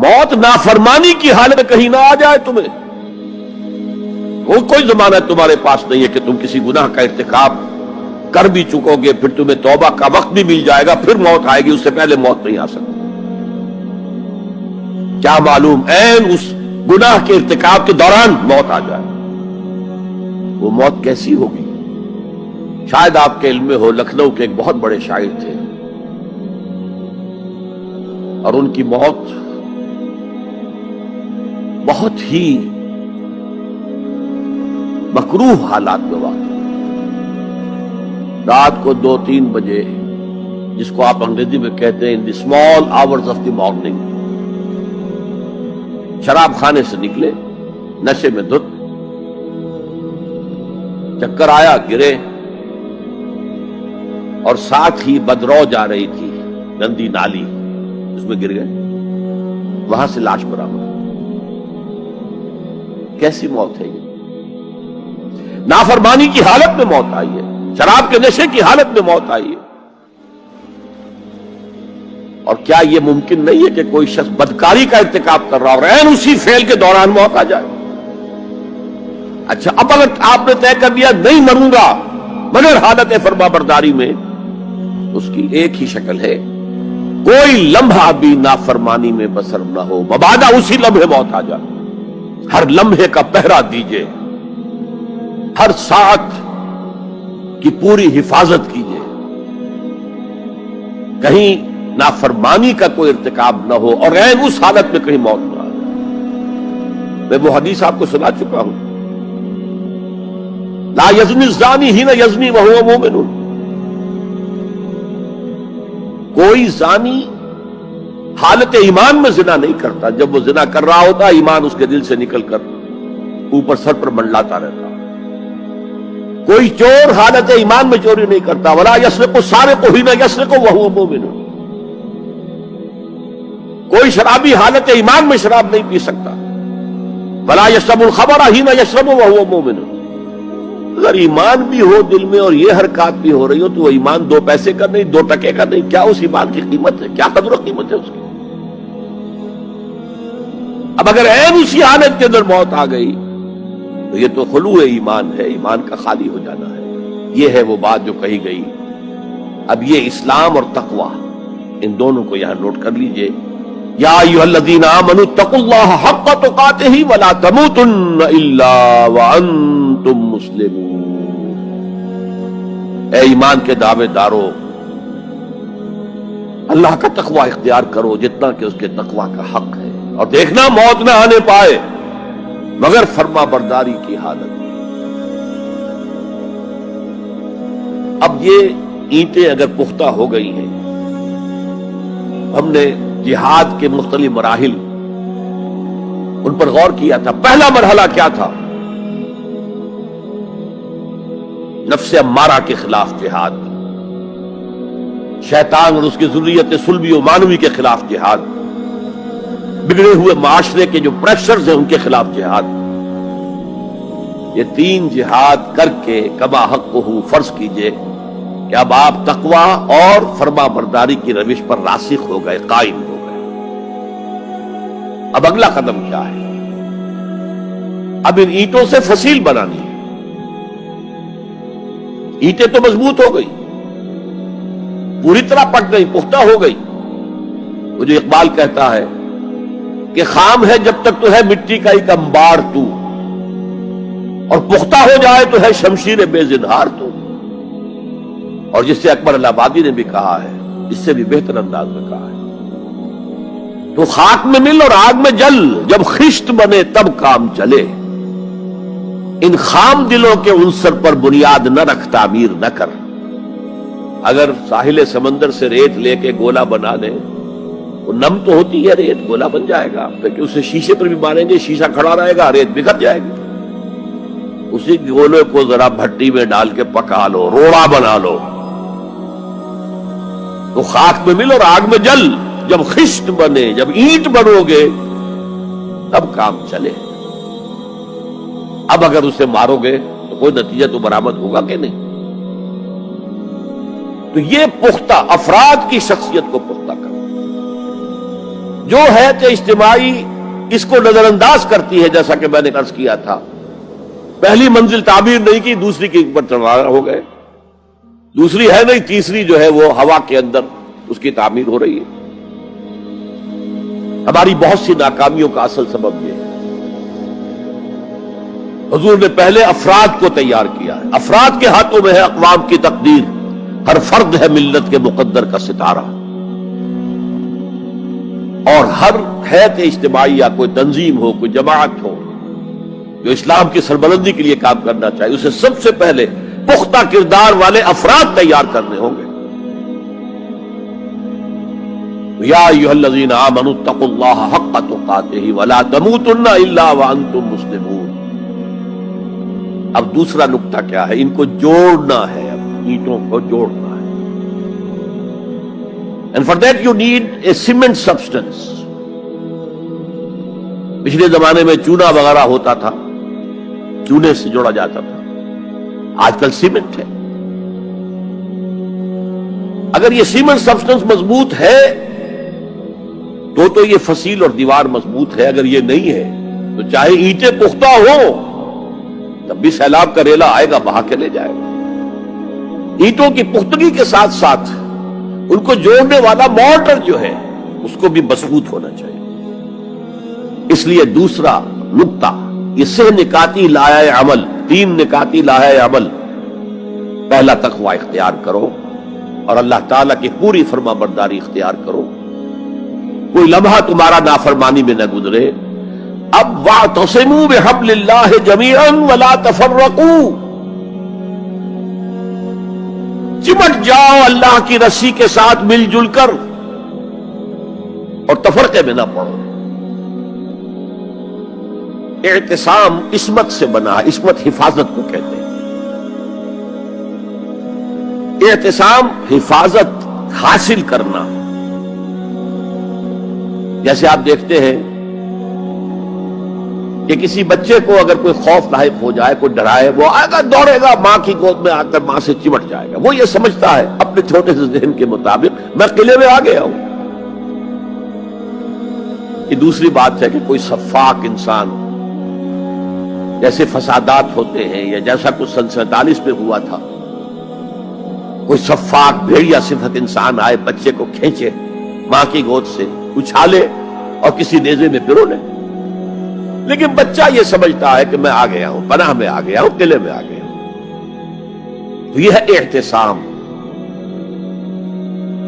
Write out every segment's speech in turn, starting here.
موت نافرمانی کی حالت میں کہیں نہ آ جائے تمہیں. وہ کوئی ضمانت تمہارے پاس نہیں ہے کہ تم کسی گناہ کا ارتکاب کر بھی چکو گے, پھر تمہیں توبہ کا وقت بھی مل جائے گا, پھر موت آئے گی, اس سے پہلے موت نہیں آ سکتی. کیا معلوم عین اس گناہ کے ارتکاب کے دوران موت آ جائے. وہ موت کیسی ہوگی؟ شاید آپ کے علم میں ہو, لکھنؤ کے ایک بہت بڑے شاعر تھے اور ان کی موت بہت ہی مکروہ حالات میں واقع. رات کو 2-3 بجے, جس کو آپ انگریزی میں کہتے ہیں in the small hours of the morning, شراب خانے سے نکلے, نشے میں دھت, چکر آیا, گرے, اور ساتھ ہی بدرو جا رہی تھی گندی نالی, اس میں گر گئے, وہاں سے لاش برآمد. کیسی موت ہے یہ؟ نافرمانی کی حالت میں موت آئی ہے, شراب کے نشے کی حالت میں موت آئی ہے. اور کیا یہ ممکن نہیں ہے کہ کوئی شخص بدکاری کا ارتکاب کر رہا اور عین اسی فعل کے دوران موت آ جائے؟ اچھا, اب اگر آپ نے طے کر دیا نہیں مروں گا مگر حالت فرما برداری میں, اس کی ایک ہی شکل ہے, کوئی لمحہ بھی نافرمانی میں بسر نہ ہو, مبادا اسی لمحے موت آ جائے. ہر لمحے کا پہرا دیجئے, ہر ساعت کی پوری حفاظت کیجئے, کہیں نافرمانی کا کوئی ارتکاب نہ ہو اور عین اس حالت میں کہیں موت نہ آ جائے. میں وہ حدیث آپ کو سنا چکا ہوں, لا یزنی الزانی حین یزنی وہو مومن. کوئی زانی حالت ایمان میں زنا نہیں کرتا, جب وہ زنا کر رہا ہوتا ایمان اس کے دل سے نکل کر اوپر سر پر منڈلاتا رہتا. کوئی چور حالت ایمان میں چوری نہیں کرتا, ولا یسرق السارق حین یسرق وہو مومن. کوئی شرابی حالت ایمان میں شراب نہیں پی سکتا, ولا یشرب الخمر حین یشرب وہو مومن. اگر ایمان بھی ہو دل میں اور یہ حرکات بھی ہو رہی ہو تو وہ ایمان 2 پیسے کا نہیں, 2 ٹکے کا نہیں. کیا اس ایمان کی قیمت ہے؟ کیا قدر و قیمت ہے اس کی؟ اب اگر عین اسی حالت کے اندر موت آ گئی تو یہ تو خلوع ایمان ہے, ایمان کا خالی ہو جانا ہے. یہ ہے وہ بات جو کہی گئی. اب یہ اسلام اور تقوی, ان دونوں کو یہاں نوٹ کر لیجئے. یا ایھا الذین آمنوا اتقوا اللہ حق تقاتہ ولا تموتن الا وانتم مسلمون. اے ایمان کے دعوے دارو, اللہ کا تقوی اختیار کرو جتنا کہ اس کے تقوی کا حق ہے, اور دیکھنا موت نہ آنے پائے مگر فرما برداری کی حالت. اب یہ اینٹیں اگر پختہ ہو گئی ہیں, ہم نے جہاد کے مختلف مراحل ان پر غور کیا تھا. پہلا مرحلہ کیا تھا؟ نفس امارہ کے خلاف جہاد, شیطان اور اس کی ذریت سلبی و مانوی کے خلاف جہاد, بگڑے ہوئے معاشرے کے جو پریشرز ہیں ان کے خلاف جہاد. یہ 3 جہاد کر کے کما حق کو فرض کیجئے کہ اب آپ تقوی اور فرما برداری کی روش پر راسخ ہو گئے, قائم ہو گئے. اب اگلا قدم کیا ہے؟ اب ان اینٹوں سے فصیل بنانی ہے. اینٹیں تو مضبوط ہو گئی, پوری طرح پک گئی, پختہ ہو گئی. وہ جو اقبال کہتا ہے کہ خام ہے جب تک تو ہے مٹی کا ایک انبار تو, اور پختہ ہو جائے تو ہے شمشیر بے زنہار تو. اور جس سے اکبر الہآبادی نے بھی کہا ہے, اس سے بھی بہتر انداز میں کہا ہے, تو خاک میں مل اور آگ میں جل, جب خشت بنے تب کام چلے. ان خام دلوں کے عنصر پر بنیاد نہ رکھ, تعمیر نہ کر. اگر ساحل سمندر سے ریت لے کے گولا بنا لیں, وہ نم تو ہوتی ہے ریت, گولا بن جائے گا, پھر اسے شیشے پر بھی ماریں گے, شیشہ کھڑا رہے گا, ریت بکھر جائے گی. اسی گولے کو ذرا بھٹی میں ڈال کے پکا لو, روڑا بنا لو, تو خاک میں مل اور آگ میں جل, جب خشت بنے, جب اینٹ بنو گے تب کام چلے. اب اگر اسے مارو گے تو کوئی نتیجہ تو برآمد ہوگا کہ نہیں. تو یہ پختہ افراد کی شخصیت کو پختہ کرنا, جو حیات اجتماعی اس کو نظر انداز کرتی ہے، جیسا کہ میں نے عرض کیا تھا، پہلی منزل تعمیر نہیں کی، دوسری کے اوپر چڑھا ہو گئے، دوسری ہے نہیں، تیسری جو ہے وہ ہوا کے اندر اس کی تعمیر ہو رہی ہے۔ ہماری بہت سی ناکامیوں کا اصل سبب یہ ہے۔ حضور نے پہلے افراد کو تیار کیا ہے، افراد کے ہاتھوں میں ہے اقوام کی تقدیر، ہر فرد ہے ملت کے مقدر کا ستارہ، اور ہر حیات اجتماعی یا کوئی تنظیم ہو، کوئی جماعت ہو جو اسلام کی سربلندی کے لیے کام کرنا چاہیے، اسے سب سے پہلے پختہ کردار والے افراد تیار کرنے ہوں گے۔ یا ایھا الذین آمنوا اتقوا اللہ حق تقاتہ ولا تموتن الا وانتم مسلمون۔ اب دوسرا نقطہ کیا ہے؟ ان کو جوڑنا ہے، اب اینٹوں کو جوڑنا ہے۔ And for that you need a cement substance۔ پچھلے زمانے میں چونا وغیرہ ہوتا تھا، چونے سے جوڑا جاتا تھا، آج کل سیمنٹ ہے۔ اگر یہ سیمنٹ سبسٹنس مضبوط ہے تو یہ فصیل اور دیوار مضبوط ہے، اگر یہ نہیں ہے تو چاہے اینٹیں پختہ ہو تب بھی سیلاب کا ریلا آئے گا، بہا کے لے جائے گا۔ اینٹوں کی پختگی کے ساتھ ساتھ ان کو جوڑنے والا مورٹر جو ہے اس کو بھی مضبوط ہونا چاہیے۔ اس لیے دوسرا نقطہ، یہ سہ نکاتی لایہ عمل، 3 نکاتی لایہ عمل۔ پہلا تقوی اختیار کرو اور اللہ تعالیٰ کی پوری فرما برداری اختیار کرو، کوئی لمحہ تمہارا نافرمانی میں نہ گزرے۔ اب واعتصموا بحبل اللہ جمیعا ولا تفرقوا، چمٹ جاؤ اللہ کی رسی کے ساتھ مل جل کر اور تفرقے میں نہ پڑو۔ اعتصام عصمت سے بنا ہے، عصمت حفاظت کو کہتے ہیں۔ اعتصام حفاظت حاصل کرنا، جیسے آپ دیکھتے ہیں کہ کسی بچے کو اگر کوئی خوف لاحق ہو جائے، کوئی ڈرائے، وہ آئے گا، دوڑے گا، ماں کی گود میں آ کر ماں سے چمٹ جائے گا۔ وہ یہ سمجھتا ہے اپنے چھوٹے سے ذہن کے مطابق میں قلعے میں آ گیا ہوں۔ یہ دوسری بات ہے کہ کوئی شفاق انسان، جیسے فسادات ہوتے ہیں یا جیسا کچھ سن 47 میں ہوا تھا، کوئی شفاق بھیڑیا صفت انسان آئے، بچے کو کھینچے ماں کی گود سے، اچھالے اور کسی نیزے میں پرو لے۔ لیکن بچہ یہ سمجھتا ہے کہ میں آ گیا ہوں، پناہ میں آ گیا ہوں، قلعے میں آ گیا ہوں۔ تو یہ ہے اعتصام۔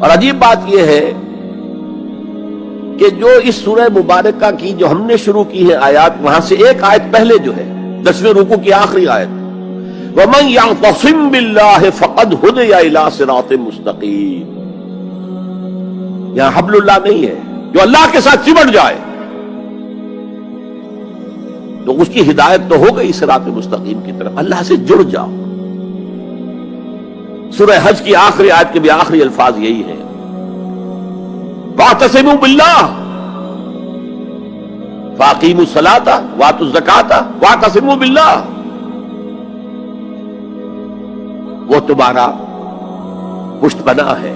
اور عجیب بات یہ ہے کہ جو اس سورہ مبارکہ کی جو ہم نے شروع کی ہے آیات، وہاں سے ایک آیت پہلے جو ہے 10ویں رکوع کی آخری آیت، وَمَن يَعْتَصِم بِاللَّهِ فَقَدْ هُدِيَ إِلَىٰ صِرَاطٍ مُسْتَقِيمٍ۔ یہاں حبل اللہ نہیں ہے، جو اللہ کے ساتھ چمٹ جائے تو اس کی ہدایت تو ہو گئی صراط مستقیم کی طرف، اللہ سے جڑ جاؤ۔ سورہ حج کی آخری آیت کے بھی آخری الفاظ یہی ہے، وَاعْتَصِمُوا بِاللَّهِ فَأَقِیمُوا الصَّلَاةَ وَآتُوا الزَّکَاةَ وَاعْتَصِمُوا بِاللَّهِ۔ وہ تمہارا پشت پناہ ہے،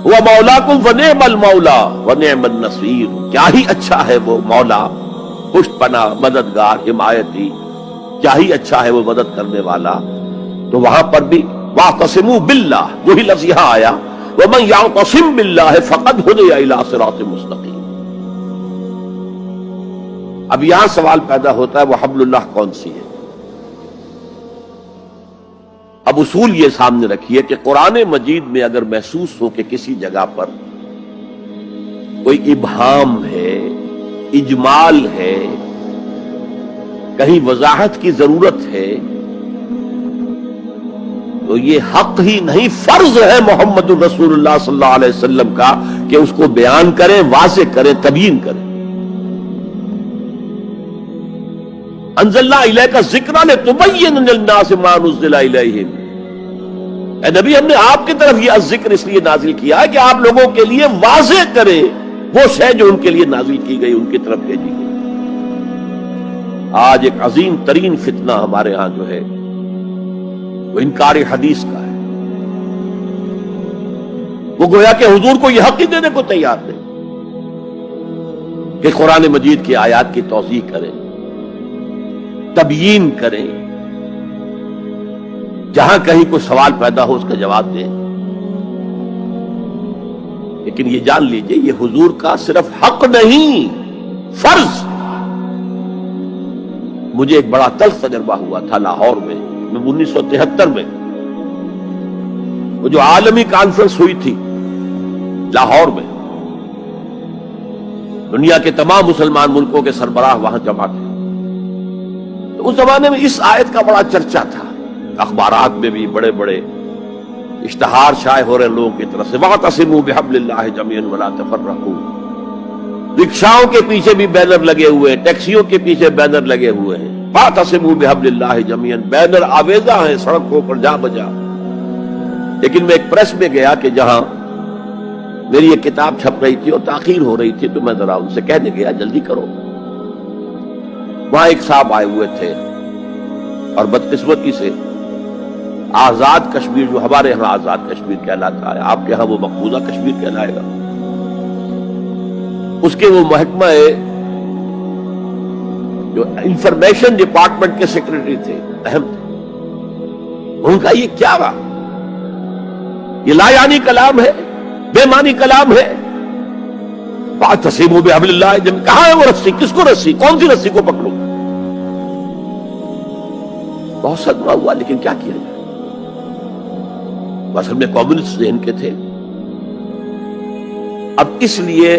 وہ مولاکم ونعم المولا ونعم النصیر، کیا ہی اچھا ہے وہ مولا، پشت پناہ، مددگار، حمایتی، کیا ہی اچھا ہے وہ مدد کرنے والا۔ تو وہاں پر بھی واعتصموا باللہ، وہی لفظ یہاں آیا، ومن یعتصم باللہ فقد ہدی الی صراط مستقیم۔ اب یہاں سوال پیدا ہوتا ہے وہ حبل اللہ کون سی ہے؟ اب اصول یہ سامنے رکھیے کہ قرآن مجید میں اگر محسوس ہو کہ کسی جگہ پر کوئی ابہام ہے، اجمال ہے، کہیں وضاحت کی ضرورت ہے، تو یہ حق ہی نہیں فرض ہے محمد الرسول اللہ صلی اللہ علیہ وسلم کا کہ اس کو بیان کریں، واضح کریں، تبیین کریں۔ انزلنا الیک الذکر لتبین للناس ما نزل الیہم۔ اے نبی، ہم نے آپ کی طرف یہ ذکر اس لیے نازل کیا ہے کہ آپ لوگوں کے لیے واضح کریں وہ شے جو ان کے لیے نازل کی گئی، ان کی طرف بھیجی گئی۔ آج ایک عظیم ترین فتنہ ہمارے ہاں جو ہے وہ انکار حدیث کا ہے۔ وہ گویا کہ حضور کو یہ حق ہی دینے کو تیار نہیں۔ کہ قرآن مجید کی آیات کی توضیح کریں، تبیین کریں، جہاں کہیں کوئی سوال پیدا ہو اس کا جواب دیں. لیکن یہ جان لیجئے یہ حضور کا صرف حق نہیں، فرض. مجھے ایک بڑا تلخ تجربہ ہوا تھا لاہور میں 1973 میں، وہ جو عالمی کانفرنس ہوئی تھی لاہور میں، دنیا کے تمام مسلمان ملکوں کے سربراہ وہاں جمع تھے. تو اس زمانے میں اس آیت کا بڑا چرچا تھا، اخبارات میں بھی بڑے بڑے اشتہار شائع ہو رہے لوگوں کی طرف سے، وَاعْتَصِمُوا بِحَبْلِ اللَّهِ جَمِيعًا وَلَا تَفَرَّقُوا. رکشاؤں کے پیچھے بھی بینر لگے ہوئے ہیں، ٹیکسیوں کے پیچھے بینر لگے ہوئے ہیں، وَاعْتَصِمُوا بِحَبْلِ اللَّهِ جَمِيعًا. بینر آویزاں ہیں سڑکوں پر جا بجا. لیکن میں ایک پریس میں گیا کہ جہاں میری ایک کتاب چھپ رہی تھی اور تاخیر ہو رہی تھی، تو میں ذرا ان سے کہنے گیا جلدی کرو. وہاں ایک صاحب آئے ہوئے تھے اور بدقسمتی سے آزاد کشمیر، جو ہمارے ہاں آزاد کشمیر کہلاتا ہے، آپ کے ہاں وہ مقبوضہ کشمیر کہلائے گا، اس کے وہ محکمہ جو انفارمیشن ڈپارٹمنٹ کے سیکرٹری تھے، اہم تھے. ان کا یہ کیا رہا؟ یہ لا یعنی کلام ہے، بے معنی کلام ہے. وَاعْتَصِمُوا بِحَبْلِ اللَّهِ جَمِيعًا. کہاں ہے وہ رسی؟ کس کو رسی؟ کون سی رسی کو پکڑوں؟ بہت صدمہ ہوا، لیکن کیا کیا جائے؟ اصل میں کمیونسٹ ذہن کے تھے. اب اس لیے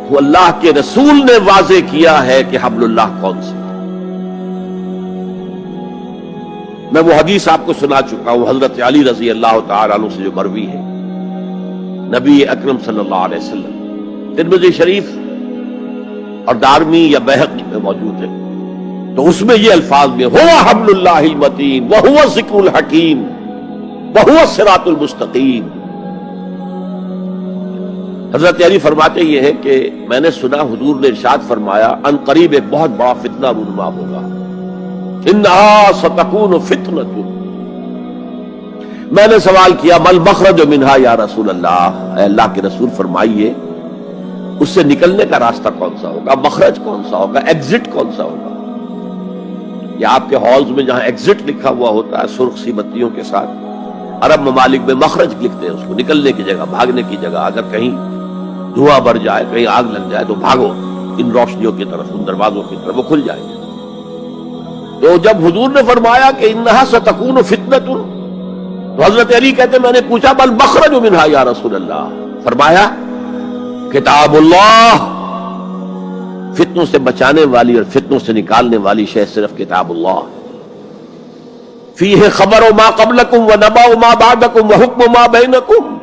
وہ اللہ کے رسول نے واضح کیا ہے کہ حبل اللہ کون سی. میں وہ حدیث آپ کو سنا چکا ہوں، حضرت علی رضی اللہ تعالیٰ عنہ سے جو مروی ہے، نبی اکرم صلی اللہ علیہ وسلم، ترمذی شریف اور دارمی یا بیہقی میں موجود ہے. تو اس میں یہ الفاظ میں هو حبل اللہ المتین وهو الذکر الحکیم وهو الصراط المستقیم. حضرت علی فرماتے یہ ہے کہ میں نے سنا حضور نے ارشاد فرمایا ان قریب ایک بہت بڑا فتنہ رونما ہوگا، انہا ستکون فتنۃ. میں نے سوال کیا مل مخرج منہا یا رسول اللہ، اے اللہ کے رسول فرمائیے اس سے نکلنے کا راستہ کون سا ہوگا، مخرج کون سا ہوگا، ایگزٹ کون سا ہوگا. یا آپ کے ہالز میں جہاں ایگزٹ لکھا ہوا ہوتا ہے سرخ سی بتیوں کے ساتھ، عرب ممالک میں مخرج لکھتے ہیں اس کو، نکلنے کی جگہ، بھاگنے کی جگہ. اگر کہیں دھواں بڑھ جائے، کہیں آگ لگ جائے تو بھاگو ان روشنیوں کی طرف، ان دروازوں کی طرف، وہ کھل جائیں گے. تو جب حضور نے فرمایا کہ انہا ستکون فتنۃ، تو حضرت علی کہتے میں نے پوچھا بل مخرج منہا یا رسول اللہ، فرمایا کتاب اللہ. فتنوں سے بچانے والی اور فتنوں سے نکالنے والی شے صرف کتاب اللہ. فیہ خبر ما قبلکم و نبأ ما بعدکم و حکم ما بینکم.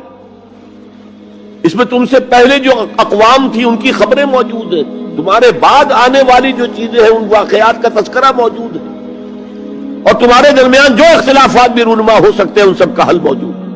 اس میں تم سے پہلے جو اقوام تھی ان کی خبریں موجود ہیں، تمہارے بعد آنے والی جو چیزیں ہیں ان واقعات کا تذکرہ موجود ہے، اور تمہارے درمیان جو اختلافات بھی رونما ہو سکتے ہیں ان سب کا حل موجود ہے.